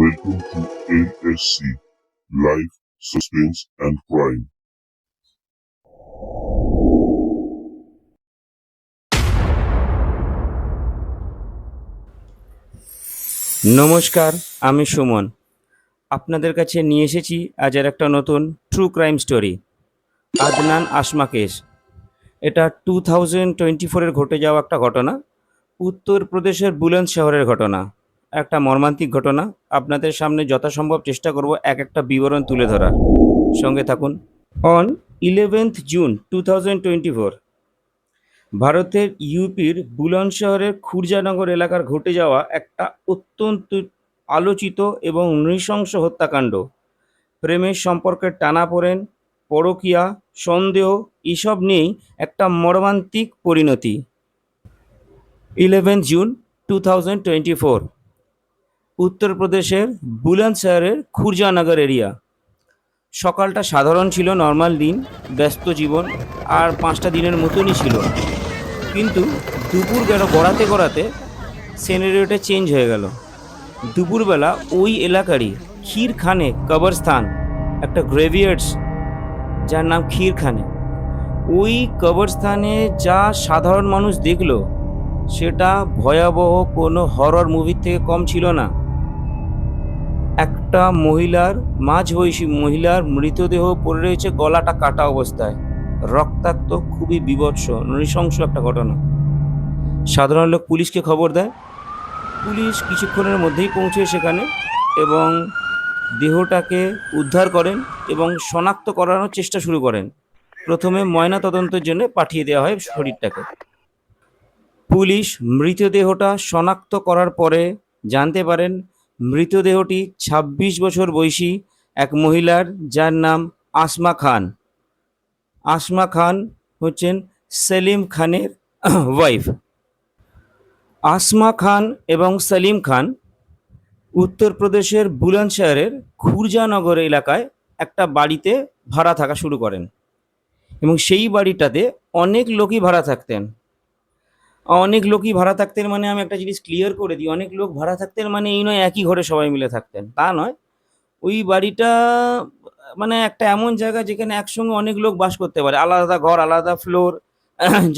welcome to ASC Life, Suspense and Crime. নমস্কার, আমি সুমন। আপনাদের কাছে নিয়ে এসেছি আজ আর একটা নতুন true crime story, Adnan Asma case. এটা 2024-এর ঘটে যাওয়া একটা ঘটনা, উত্তরপ্রদেশের বুলন্দ শহরের ঘটনা। একটা মর্মান্তিক ঘটনা। আপনাদের সামনে যথাসম্ভব চেষ্টা করব এক একটা বিবরণ তুলে ধরার। সঙ্গে থাকুন। অন 11th জুন 2024 ভারতের ইউপির বুলন্দ শহরের খুরজানগর এলাকার ঘটে যাওয়া একটা অত্যন্ত আলোচিত এবং নৃশংস হত্যাকাণ্ড। প্রেমের সম্পর্কের টানাপোড়েন, পরকীয়া, সন্দেহ এসব নিয়েই একটা মর্মান্তিক পরিণতি। 11th জুন 2024 উত্তরপ্রদেশের বুলন্দ শহরের খুরজানগর এরিয়া। সকালটা সাধারণ ছিল, নর্মাল দিন, ব্যস্ত জীবন, আর 5টা দিনের মতনই ছিল। কিন্তু দুপুর গড়াতে গড়াতে সিনারিওটা চেঞ্জ হয়ে গেল। দুপুরবেলা ওই এলাকারই ক্ষীরখানে কবরস্থান, একটা গ্রেভিয়ার্ডস যার নাম ক্ষীরখানে, ওই কবরস্থানে যা সাধারণ মানুষ দেখলো সেটা ভয়াবহ কোনো হরর মুভির থেকে কম ছিল না। একটা মাঝবয়সী মহিলার মৃতদেহ পড়ে রয়েছে, গলাটা কাটা অবস্থায়, রক্তাক্ত, খুবই বীভৎস নৃশংস একটা ঘটনা। সাধারণ লোক পুলিশকে খবর দেয়। পুলিশ কিছুক্ষণের মধ্যেই পৌঁছে সেখানে এবং দেহটাকে উদ্ধার করেন এবং শনাক্ত করানোর চেষ্টা শুরু করেন। প্রথমে ময়না তদন্তের জন্য পাঠিয়ে দেওয়া হয় শরীরটাকে। পুলিশ মৃতদেহটা শনাক্ত করার পরে জানতে পারেন মৃতদেহটি 26 বছর বয়সী এক মহিলার, যার নাম আসমা খান। আসমা খান হচ্ছেন সেলিম খানের ওয়াইফ। আসমা খান এবং সেলিম খান উত্তরপ্রদেশের বুলন্দ শহরের খুরজানগর এলাকায় একটা বাড়িতে ভাড়া থাকা শুরু করেন এবং সেই বাড়িটাতে অনেক লোকই ভাড়া থাকতেন। মানে আমি একটা জিনিস ক্লিয়ার করে দিই, অনেক লোক ভাড়া থাকতেন মানে এই নয় একই ঘরে সবাই মিলে থাকতেন, তা নয়। ওই বাড়িটা মানে একটা এমন জায়গা যেখানে একসঙ্গে অনেক লোক বাস করতে পারে, আলাদা ঘর, আলাদা ফ্লোর।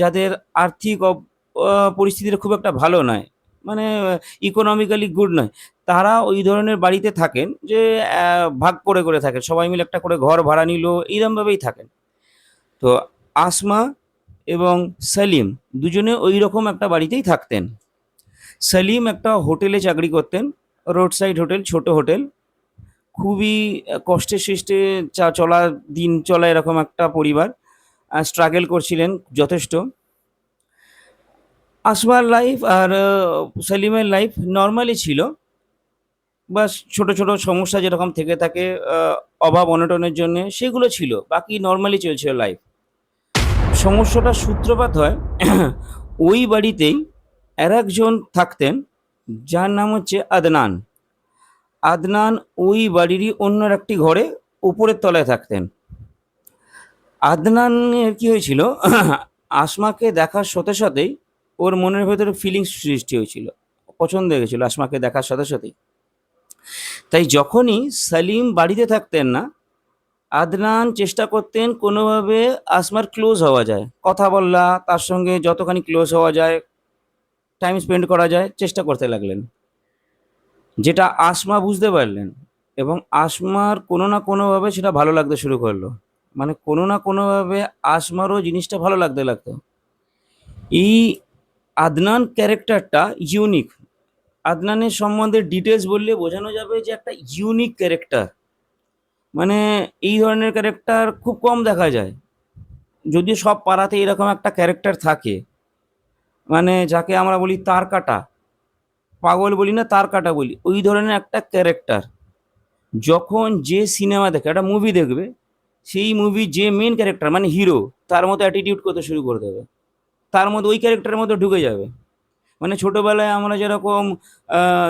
যাদের আর্থিক পরিস্থিতিটা খুব একটা ভালো নয়, মানে ইকোনমিক্যালি গুড নয়, তারা ওই ধরনের বাড়িতে থাকেন, যে ভাগ করে করে থাকেন, সবাই মিলে একটা করে ঘর ভাড়া নিল, এইরকমভাবেই থাকেন। তো আসমা এবং সেলিম দুজনে ওই রকম একটা বাড়িতেই থাকতেন। সেলিম একটা হোটেলে চাকরি করতেন, রোড সাইড হোটেল, ছোট হোটেল। খুবই কষ্টে সৃষ্টে দিন চলা এরকম একটা পরিবার, স্ট্রাগল করছিলেন যথেষ্ট। আসমার লাইফ আর সেলিমের লাইফ নর্মালি ছিল, বাস ছোট ছোট সমস্যা যেরকম থেকে থাকে অভাব অনটনের জন্য, সেগুলো ছিল, বাকি নর্মালি চলছিল লাইফ। সমস্যাটার সূত্রপাত হয় ওই বাড়িতেই আর একজন থাকতেন, যার নাম হচ্ছে আদনান। আদনান ওই বাড়িরই অন্য একটি ঘরে উপরের তলায় থাকতেন। আদনানের কি হয়েছিল, আসমাকে দেখার সাথে সাথেই ওর মনের ভেতরে ফিলিংস সৃষ্টি হয়েছিল, পছন্দ হয়ে গেছিলো আসমাকে দেখার সাথে সাথেই। তাই যখনই সেলিম বাড়িতে থাকতেন না, আদনান চেষ্টা করতেন কোনোভাবে আসমার ক্লোজ হওয়া যায়, কথা বলা, তার সঙ্গে যতখানি ক্লোজ হওয়া যায়, টাইম স্পেন্ড করা যায়, চেষ্টা করতে লাগলেন। যেটা আসমা বুঝতে পারলেন এবং আসমার কোনো না কোনোভাবে সেটা ভালো লাগতে শুরু করলো, মানে কোনো না কোনোভাবে আসমারও জিনিসটা ভালো লাগতে লাগতো। এই আদনান ক্যারেক্টারটা ইউনিক। আদনানের সম্বন্ধে ডিটেলস বললে বোঝানো যাবে যে একটা ইউনিক ক্যারেক্টার, মানে এই ধরনের ক্যারেক্টার খুব কম দেখা যায়। যদিও সব পাড়াতে এরকম একটা ক্যারেক্টার থাকে, মানে যাকে আমরা বলি তার কাটা, পাগল বলি না, তার কাটা বলি, ওই ধরনের একটা ক্যারেক্টার। যখন যে সিনেমা দেখে, একটা মুভি দেখবে, সেই মুভি যে মেন ক্যারেক্টার মানে হিরো, তার মতো অ্যাটিটিউড করতে শুরু করে দেবে, তার মধ্যে ওই ক্যারেক্টারের মধ্যে ঢুকে যাবে। মানে ছোটোবেলায় আমরা যেরকম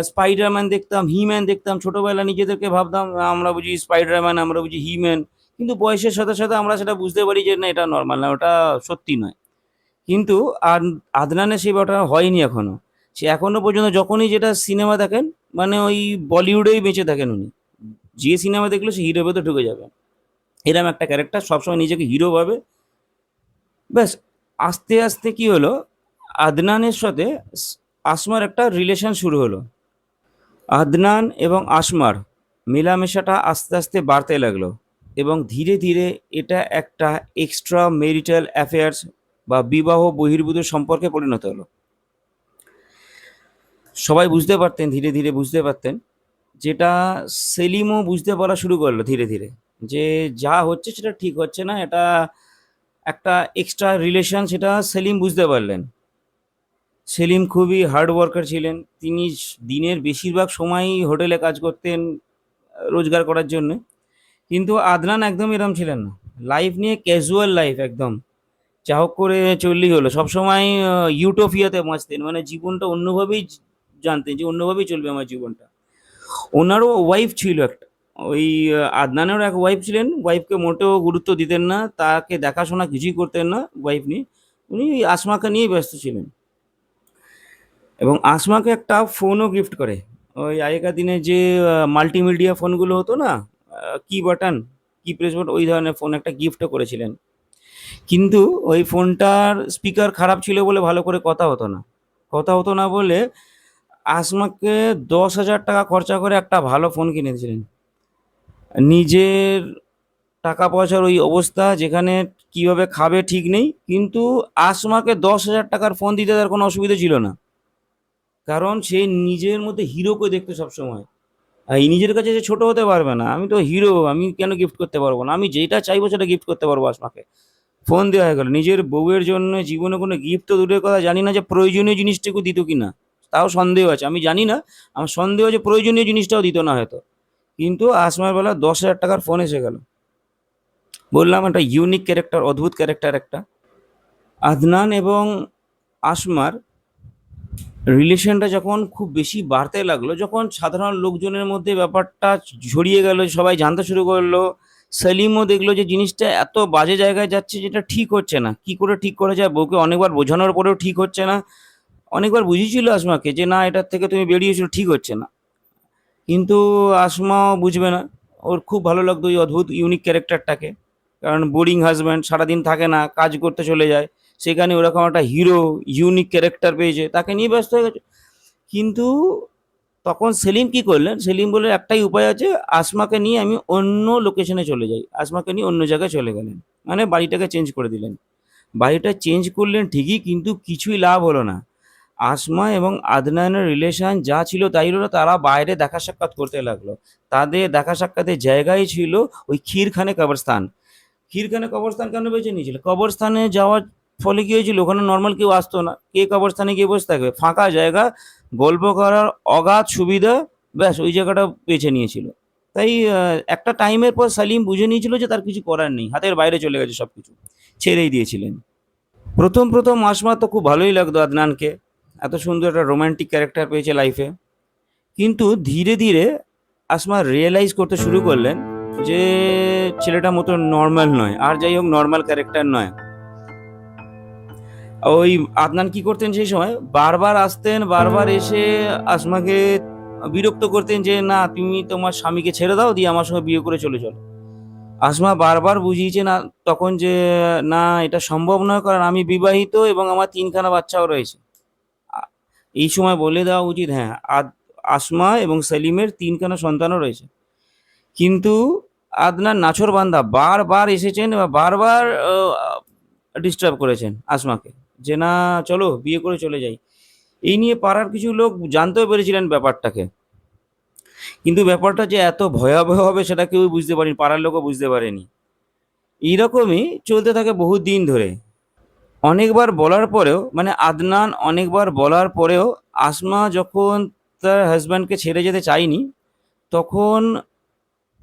স্পাইডারম্যান দেখতাম, হিম্যান দেখতাম, ছোটোবেলায় নিজেদেরকে ভাবতাম আমরা বুঝি স্পাইডারম্যান, আমরা বুঝি হিম্যান, কিন্তু বয়সের সাথে সাথে আমরা সেটা বুঝতে পারি যে না, এটা নর্মাল না, ওটা সত্যি নয়। কিন্তু আর আদনানের সেই ব্যাপারটা হয়নি এখনও। সে এখনও পর্যন্ত যখনই যেটা সিনেমা দেখেন, মানে ওই বলিউডেই বেঁচে থাকেন উনি। যে সিনেমা দেখলে সে হিরো ভেতর ঢুকে যাবে, এরকম একটা ক্যারেক্টার, সবসময় নিজেকে হিরো ভাবে। ব্যাস, আস্তে আস্তে কি হলো, আদনানের সাথে আসমার একটা রিলেশন শুরু হলো। আদনান এবং আসমার মেলামেশাটা আস্তে আস্তে বাড়তে লাগলো, এবং ধীরে ধীরে এটা একটা এক্সট্রা মেরিটাল অ্যাফেয়ার্স বা বিবাহ বহির্ভূত সম্পর্কে পরিণত হলো। সবাই বুঝতে পারতেন, ধীরে ধীরে বুঝতে পারতেন, যেটা সেলিমও বুঝতে পারা শুরু করলো ধীরে ধীরে, যে যা হচ্ছে সেটা ঠিক হচ্ছে না, এটা একটা এক্সট্রা রিলেশন, সেটা সেলিম বুঝতে পারলেন। সেলিম খুবই হার্ড ওয়ার্কার ছিলেন। তিনি দিনের বেশিরভাগ সময়ই হোটেলে কাজ করতেন রোজগার করার জন্য। কিন্তু আদনান একদম এরম ছিলেন না। লাইফ নিয়ে ক্যাজুয়াল লাইফ একদম। যা হোক করে চললেই হলো। সবসময় ইউটোপিয়াতে বাঁচতেন। মানে জীবনটা অন্যভাবেই জানতেন যে অন্যভাবেই চলবে আমার জীবনটা। ওনারও ওয়াইফ ছিল একটা। ওই আদনানেরও এক ওয়াইফ ছিলেন। ওয়াইফকে মোটেও গুরুত্ব দিতেন না। তাকে দেখাশোনা কিছুই করতেন না ওয়াইফ নিয়ে। উনি ওই আসমাকে নিয়েই ব্যস্ত ছিলেন। এবং আসমাকে একটা ফোনও গিফট করে। ওই আগেকার দিনে যে মাল্টিমিডিয়া ফোনগুলো হতো না, কি বাটন, কি প্রেস বাটন, ওই ধরনের ফোন একটা গিফটও করেছিলেন। কিন্তু ওই ফোনটার স্পিকার খারাপ ছিল বলে ভালো করে কথা হতো না। কথা হতো না বলে আসমাকে 10,000 টাকা খরচা করে একটা ভালো ফোন কিনেছিলেন। নিজের টাকা পয়সার ওই অবস্থা, যেখানে কিভাবে খাবে ঠিক নেই, কিন্তু আসমাকে 10,000 টাকার ফোন দিতে তার কোনো অসুবিধা ছিল না। কারণ সে নিজের মধ্যে হিরোকে দেখতো সবসময়। আর এই নিজের কাছে সে ছোট হতে পারবে না। আমি তো হিরো, আমি কেন গিফট করতে পারবো না? আমি যেটা চাইবো সেটা গিফট করতে পারবো আসমাকে। ফোন দেওয়া হয়ে গেল। নিজের বউয়ের জন্য জীবনে কোনো গিফট তো দূরের কথা, জানি না যে প্রয়োজনীয় জিনিসটুকু দিত কিনা, তাও সন্দেহ আছে। আমি জানি না, আমার সন্দেহ আছে প্রয়োজনীয় জিনিসটাও দিত না হয়তো। কিন্তু আসমার বেলা 10,000 টাকার ফোন এসে গেল। বললাম একটা ইউনিক ক্যারেক্টার, অদ্ভুত ক্যারেক্টার একটা। আদনান এবং আসমার রিলেশনটা যখন খুব বেশি বাড়তে লাগলো, যখন সাধারণ লোকজনের মধ্যে ব্যাপারটা ছড়িয়ে গেল, সবাই জানতে শুরু করলো, সেলিমও দেখলো যে জিনিসটা এত বাজে জায়গায় যাচ্ছে, যেটা ঠিক হচ্ছে না। কি করে ঠিক করা যায়? বউকে অনেকবার বোঝানোর পরেও ঠিক হচ্ছে না। অনেকবার বুঝিয়েছিল আসমাকে যে না, এটার থেকে তুমি বেরিয়ে এসো, ঠিক হচ্ছে না। কিন্তু আসমাও বুঝবে না। ওর খুব ভালো লাগতো ওই অদ্ভুত ইউনিক ক্যারেক্টারটাকে। কারণ বোরিং হাজব্যান্ড, সারাদিন থাকে না, কাজ করতে চলে যায়। সেখানে ওরকম একটা হিরো ইউনিক ক্যারেক্টার পেয়েছে, তাকে নিয়ে ব্যস্ত হয়ে গেছে। কিন্তু তখন সেলিম কি করলেন, সেলিম বলে একটাই উপায় আছে, আসমাকে নিয়ে আমি অন্য লোকেশনে চলে যাই। আসমাকে নিয়ে অন্য জায়গায় চলে গেলেন, মানে বাড়িটাকে চেঞ্জ করে দিলেন। বাড়িটা চেঞ্জ করলেন ঠিকই, কিন্তু কিছুই লাভ হলো না। আসমা এবং আদনানের রিলেশন যা ছিল তাই হলো, তারা বাইরে দেখা সাক্ষাৎ করতে লাগলো। তাদের দেখা সাক্ষাতের জায়গায় ছিল ওই ক্ষীরখানে কবরস্থান। ক্ষীরখানে কবরস্থান কেন বেছে নিয়েছিল? কবরস্থানে যাওয়ার ফলে কি হয়েছিল, ওখানে নর্মাল কেউ আসতো না। কে কবরস্থানে গিয়ে বসে থাকবে? ফাঁকা জায়গা, গল্প করার অগাধ সুবিধা, ব্যাস ওই জায়গাটা বেছে নিয়েছিল। তাই একটা টাইমের পর সালিম বুঝে নিয়েছিল যে তার কিছু করার নেই, হাতের বাইরে চলে গেছে সব কিছু, ছেড়েই দিয়েছিলেন। প্রথম প্রথম আসমা তো খুব ভালোই লাগতো আদনানকে, এত সুন্দর একটা রোমান্টিক ক্যারেক্টার পেয়েছে লাইফে। কিন্তু ধীরে ধীরে আসমা রিয়েলাইজ করতে শুরু করলেন যে ছেলেটা মতো নর্মাল নয়, আর যাই হোক নর্মাল ক্যারেক্টার নয়। ওই আদনান কি করতেন সেই সময়, বারবার আসতেন, বারবার এসে আসমাকে বিরক্ত করতেন যে না, তুমি তোমার স্বামীকে ছেড়ে দাও, দিয়ে আমার সঙ্গে বিয়ে করে চলে চলো। আসমা বারবার বুঝিয়েছে না তখন যে না, এটা সম্ভব নয়, কারণ আমি বিবাহিত এবং আমার 3খানা বাচ্চাও রয়েছে। আ- এই সময় বলে দেওয়া উচিত, হ্যাঁ, আসমা এবং সেলিমের 3খানা সন্তানও রয়েছে। কিন্তু আদনান নাছোড়বান্দা, বারবার এসেছেন বা বারবার ডিস্টার্ব করেছেন আসমাকে, যে না চলো বিয়ে করে চলে যাই। এই নিয়ে পাড়ার কিছু লোক জানতেও পেরেছিলেন ব্যাপারটাকে, কিন্তু ব্যাপারটা যে এত ভয়াবহ হবে সেটা কেউ বুঝতে পারেনি, পাড়ার লোকও বুঝতে পারেনি। এইরকমই চলতে থাকে বহু দিন ধরে। অনেকবার বলার পরেও, মানে আদনান অনেকবার বলার পরেও আসমা যখন তার হাজব্যান্ডকে ছেড়ে যেতে চায়নি, তখন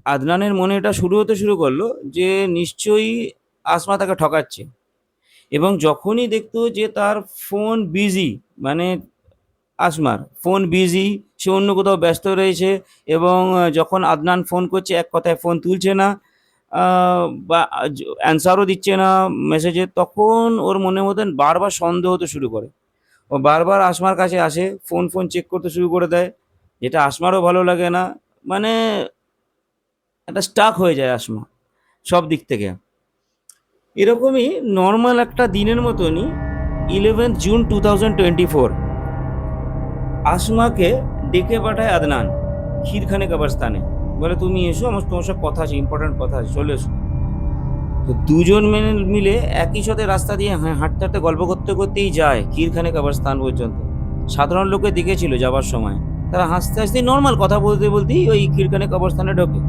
আদনানের মনে এটা শুরু হতে শুরু করলো যে নিশ্চয়ই আসমা তাকে ঠকাচ্ছে। এবং যখনই দেখতো যে তার ফোন বিজি, মানে আসমার ফোন বিজি, সে অন্য কোথাও ব্যস্ত রয়েছে, এবং যখন আদনান ফোন করছে এক কথায় ফোন তুলছে না, বা অ্যান্সারও দিচ্ছে না মেসেজে, তখন ওর মনের মধ্যে বারবার সন্দেহ হতে শুরু করে। ও বারবার আসমার কাছে আসে, ফোন ফোন চেক করতে শুরু করে দেয়। যেটা আসমারও ভালো লাগে না। মানে একটা স্টাক হয়ে যায় আসমা সব দিক থেকে। এরকমই নর্মাল একটা দিনের মতনই 11 জুন 2024 আসমাকে ডেকে পাঠায় আদনান ক্ষীরখানে কবরস্থানে। বলে তুমি এসো, আমার তোমার সব কথা আছে, ইম্পর্টেন্ট কথা আছে, চলে এসো। তো দুজন মিলে একই সাথে রাস্তা দিয়ে হাঁটতে হাঁটতে গল্প করতে করতেই যায় ক্ষীরখানে কবরস্থান পর্যন্ত। সাধারণ লোকে দেখেছিল যাবার সময়, তারা হাসতে হাসতেই নর্মাল কথা বলতে বলতেই ওই ক্ষীরখানে কবরস্থানে ঢোকে।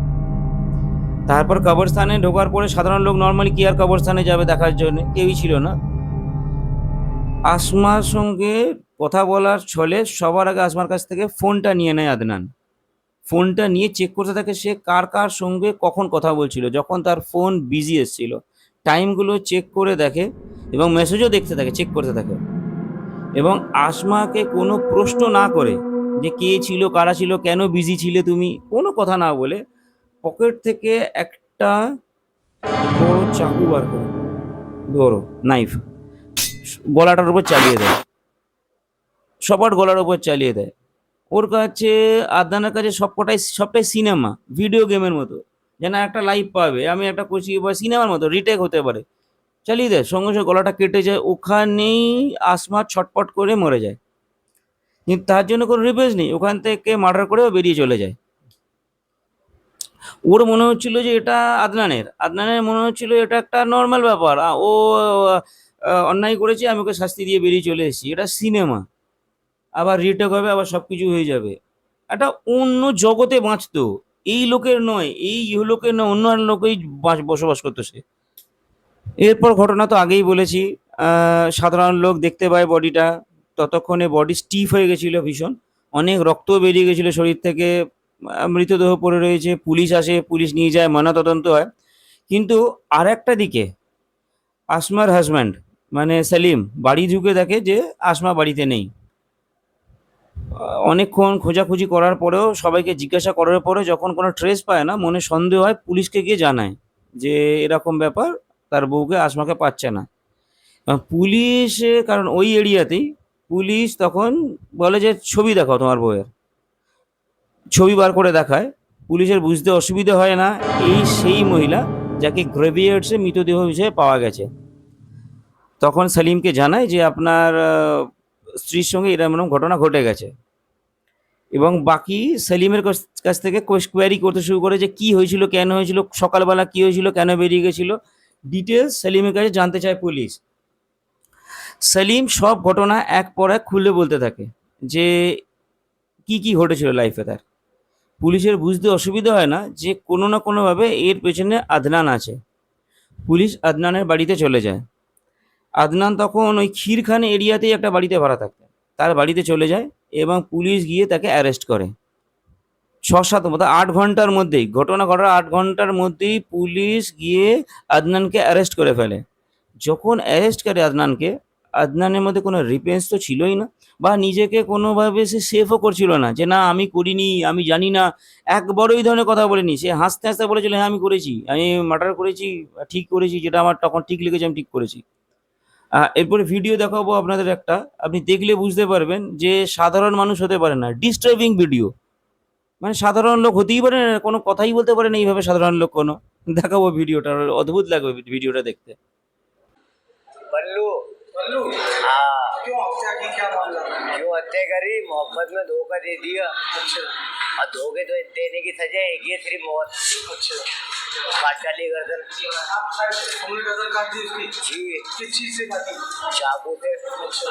তারপর কবরস্থানে ঢোকার পরে সাধারণ লোক নর্মালি কি আর কবরস্থানে যাবে দেখার জন্য, কেউই ছিল না। আসমার সঙ্গে কথা বলার ছলে সবার আগে আসমার কাছ থেকে ফোনটা নিয়ে নেয় আদনান। ফোনটা নিয়ে চেক করতে থাকে সে কার কার সঙ্গে কখন কথা বলছিল, যখন তার ফোন বিজি এসছিল টাইমগুলো চেক করে দেখে এবং মেসেজও দেখতে থাকে, চেক করতে থাকে। এবং আসমাকে কোনো প্রশ্ন না করে যে কে ছিল, কারা ছিল, কেন বিজি ছিলে তুমি, কোনো কথা না বলে পকেট থেকে একটা বড় চাকু বার করে, বড় নাইফ, গলাটার উপর চালিয়ে দেয়, সবার গলার উপর চালিয়ে দেয়। ওর কাছে, আদনানের কাছে সবটাই সিনেমা, ভিডিও গেমের মতো, যেন একটা লাইভ পাবে, আমি একটা করছি বা সিনেমার মতো রিটেক হতে পারে, চালিয়ে দেয়। সঙ্গে সঙ্গে গলাটা কেটে যায়, ওখানেই আসমা ছটপট করে মরে যায়। কিন্তু তার জন্য কোনো রিভেঞ্জ নেই, ওখান থেকে মার্ডার করেও বেরিয়ে চলে যায়। ওর মনে হচ্ছিল যে এটা আদনানের মনে হচ্ছিল এটা একটা নর্মাল ব্যাপার, ও অন্যায় করেছে, আমি ওকে শাস্তি দিয়ে বেরিয়ে চলে এসেছি, এটা সিনেমা, আবার রিটেক হবে, আবার সব কিছু হয়ে যাবে। একটা অন্য জগতে বাঁচতো, এই লোকের নয়, এই ইহলোকের নয়, অন্য আর লোকেই বসবাস করতো সে। এরপর ঘটনা তো আগেই বলেছি, সাধারণ লোক দেখতে পায় বডিটা, ততক্ষণে বডি স্টিফ হয়ে গেছিল ভীষণ, অনেক রক্ত বেরিয়ে গেছিল শরীর থেকে, মৃতদেহ পড়ে রয়েছে। পুলিশ আসে, পুলিশ নিয়ে যায়, ময়নাতদন্ত হয়। কিন্তু আর একটা দিকে আসমার হাজব্যান্ড মানে সেলিম বাড়ি ঢুকে দেখে যে আসমা বাড়িতে নেই। অনেকক্ষণ খোঁজাখুঁজি করার পরেও, সবাইকে জিজ্ঞাসা করার পরে যখন কোনো ট্রেস পায় না, মনে সন্দেহ হয়, পুলিশকে গিয়ে জানায় যে এরকম ব্যাপার, তার বউকে আসমাকে পাচ্ছে না। পুলিশে, কারণ ওই এরিয়াতেই, পুলিশ তখন বলে যে ছবি দেখাও তোমার বউয়ের, ছবি বার করে দেখায়। পুলিশের বুঝতে অসুবিধা হয় না এই সেই মহিলা যাকে গ্রেভিয়ার্ডসে মৃতদেহ হিসেবে পাওয়া গেছে। তখন সেলিমকে জানায় যে আপনার স্ত্রীর সঙ্গে এরকম এরকম ঘটনা ঘটে গেছে, এবং বাকি সেলিমের কাছ থেকে কোয়েরি করতে শুরু করে যে কি হয়েছিল, কেন হয়েছিল, সকালবেলা কি হয়েছিল, কেন বেরিয়ে গেছিল, ডিটেলস সেলিমের কাছে জানতে চায় পুলিশ। সেলিম সব ঘটনা এক পর এক খুলে বলতে থাকে যে কি কি ঘটেছিল লাইফে তার। পুলিশের বুঝতে অসুবিধা হয় না যে কোনো না কোনোভাবে এর পেছনে আদনান আছে। পুলিশ আদনানের বাড়িতে চলে যায়। আদনান তখন ওই ক্ষীরখান এরিয়াতেই একটা বাড়িতে ভাড়া থাকতেন, তার বাড়িতে চলে যায় এবং পুলিশ গিয়ে তাকে অ্যারেস্ট করে। ৬-৭ মতো ৮ ঘন্টার মধ্যেই, ঘটনা ঘটার ৮ ঘন্টার মধ্যেই পুলিশ গিয়ে আদনানকে অ্যারেস্ট করে ফেলে। যখন অ্যারেস্ট করে আদনানকে, আদনানের মধ্যে কোনো রিপেন্স তো ছিলই না, বা নিজেকে কোনোভাবে সে সেফও করছিল না যে না আমি করিনি, আমি জানি না, একবারও এই ধরনের কথা বলেনি। সে হাসতে হাসতে বলেছিল হ্যাঁ আমি করেছি, আমি মার্ডার করেছি, ঠিক করেছি, যেটা আমার তখন ঠিক লেগেছে আমি ঠিক করেছি। এরপরে ভিডিও দেখাবো আপনাদের একটা, আপনি দেখলে বুঝতে পারবেন যে সাধারণ মানুষ হতে পারে না, ডিস্টার্বিং ভিডিও। মানে সাধারণ লোক হতেই পারে না, কোনো কথাই বলতে পারে না এইভাবে সাধারণ লোক কোনো। দেখাবো ভিডিওটা, অদ্ভুত লাগবে ভিডিওটা দেখতে। बल्लू बल्लू हाँ क्यों हत्या की, क्या मामला? क्यों हत्या करी? मोहब्बत में धोखा दे दिया। अच्छा। और धोखे तो देने की सजा एक ही है, सिर्फ मौत। अच्छा। काट डाली गर्दन। तुमने गर्दन काट दी उसकी? जी। किस चीज से काटी? चाकू से। अच्छा।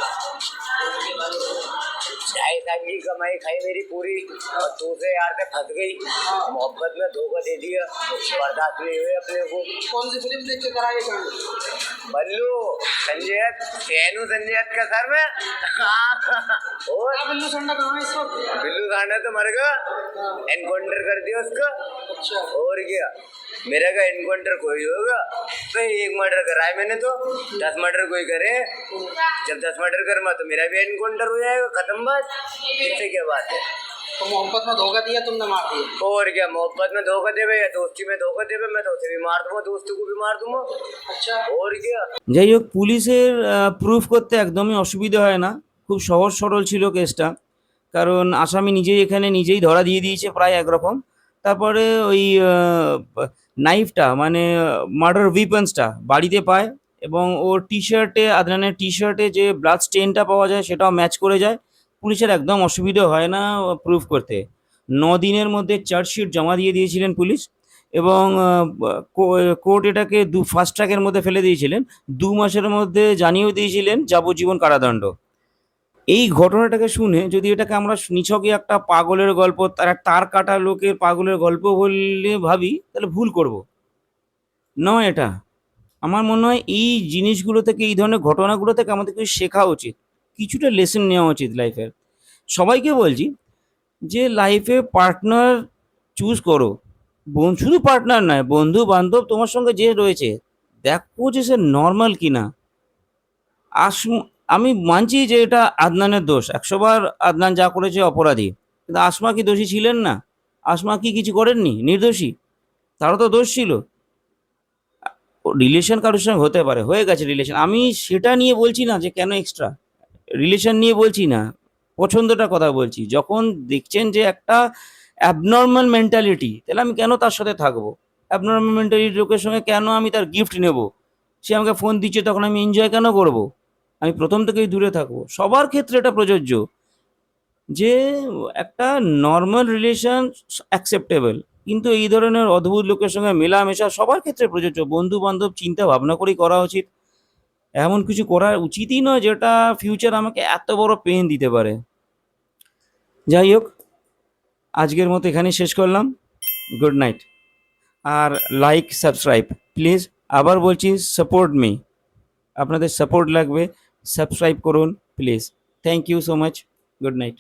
2.5 साल की कमाई खाई मेरी पूरी, और दूसरे यार से फंस गई। हाँ। मोहब्बत में धोखा दे दिया, बर्दाश्त नहीं हुए अपने को। कौन सी फिल्म देख के कराए कांड? बल्लू संजय संजय का सर में। और बिल्लू संडा कहाँ है इस वक्त? बिल्लू सांडा तो मर गया, एनकाउंटर कर दिया उसका। अच्छा। और क्या, मेरा का एनकाउंटर कोई होगा तो एक मर्डर करा है मैंने, तो 10 मर्डर कोई करे, जब 10 मर्डर करूँगा तो मेरा भी एनकाउंटर हो जाएगा, खत्म बात, इससे क्या बात है। तो मोहब्बत में धोखा दिया, तुमने मार दिया। और क्या, मोहब्बत में धोखा देवे या दोस्ती में धोखा देवे, मैं तो उसे भी मार दूंगा, दोस्ती को भी मार दूंगा। अच्छा। और क्या। যাই হোক, পুলিশের প্রুফ করতে একদমই অসুবিধা হয় না, খুব সহজ সরল ছিল কেসটা। কারণ আসামি নিজেই এখানে নিজেই ধরা দিয়ে দিয়েছে প্রায় একরকম। তারপরে ওই নাইফটা মানে মার্ডার উইপন্সটা বাড়িতে পায় এবং ওর টি-শার্টে আদনানের টি-শার্টে যে ব্লাড স্টেনটা পাওয়া যায় সেটাও ম্যাচ করে যায়। পুলিশের একদম অসুবিধা হয় না প্রুফ করতে। 9 দিনের মধ্যে চার্জশিট জমা দিয়ে দিয়েছিলেন পুলিশ এবং কোর্ট এটাকে ফাস্ট ট্র্যাকের মধ্যে ফেলে দিয়েছিলেন। 2 মাসের মধ্যে জানিয়েও দিয়েছিলেন যাবজ্জীবন কারাদণ্ড। এই ঘটনাটাকে শুনে যদি এটাকে আমরা নিছকই একটা পাগলের গল্প, তার কাটা লোকের পাগলের গল্প বলে ভাবি, তাহলে ভুল করব। নয় এটা। আমার মনে হয় এই জিনিসগুলো থেকে, এই ধরনের ঘটনাগুলো থেকে আমাদের কিছু শেখা উচিত। কিছুটা লেসন নেওয়া উচিত লাইফের। সবাইকে বলছি যে লাইফে পার্টনার চুজ করো। শুধু পার্টনার নয়, বন্ধু-বান্ধব তোমার সঙ্গে যে রয়েছে, দেখো যে সে নরমাল কিনা। আমি মানছি যে এটা আদনানের দোষ। ১০০ বার আদনান যা করেছে অপরাধী। কিন্তু আসমা কি দোষী ছিলেন না? আসমা কি কিছু করেননি? নির্দোষী? তারও তো দোষ ছিল। রিলেশন কারোর সঙ্গে হতে পারে, হয়ে গেছে রিলেশন। আমি সেটা নিয়ে বলছি না যে কেন এক্সট্রা। রিলেশন নিয়ে বলছি না, পছন্দটার কথা বলছি। যখন দেখছেন যে একটা অ্যাবনর্মাল মেন্টালিটি, তাহলে আমি কেন তার সাথে থাকবো? অ্যাবনর্মাল মেন্টালিটি লোকের সঙ্গে কেন আমি তার গিফট নেব? সে আমাকে ফোন দিচ্ছে তখন আমি এনজয় কেন করব? আমি প্রথম থেকেই দূরে থাকবো। সবার ক্ষেত্রে এটা প্রযোজ্য যে একটা নর্মাল রিলেশন অ্যাকসেপ্টেবল, কিন্তু এই ধরনের অদ্ভুত লোকের সঙ্গে মেলামেশা সবার ক্ষেত্রে প্রযোজ্য। বন্ধু বান্ধব চিন্তা ভাবনা করেই করা উচিত। এমন কিছু করা উচিতই নয় যেটা ফিউচার আমাকে এত বড় পেন দিতে পারে। যাই হোক, আজকের মতো এখানেই শেষ করলাম। Good night. আর লাইক, সাবস্ক্রাইব প্লিজ। আবার বলছি, সাপোর্ট মি। আপনাদের সাপোর্ট লাগবে। সাবস্ক্রাইব করুন please. Thank you so much. Good night.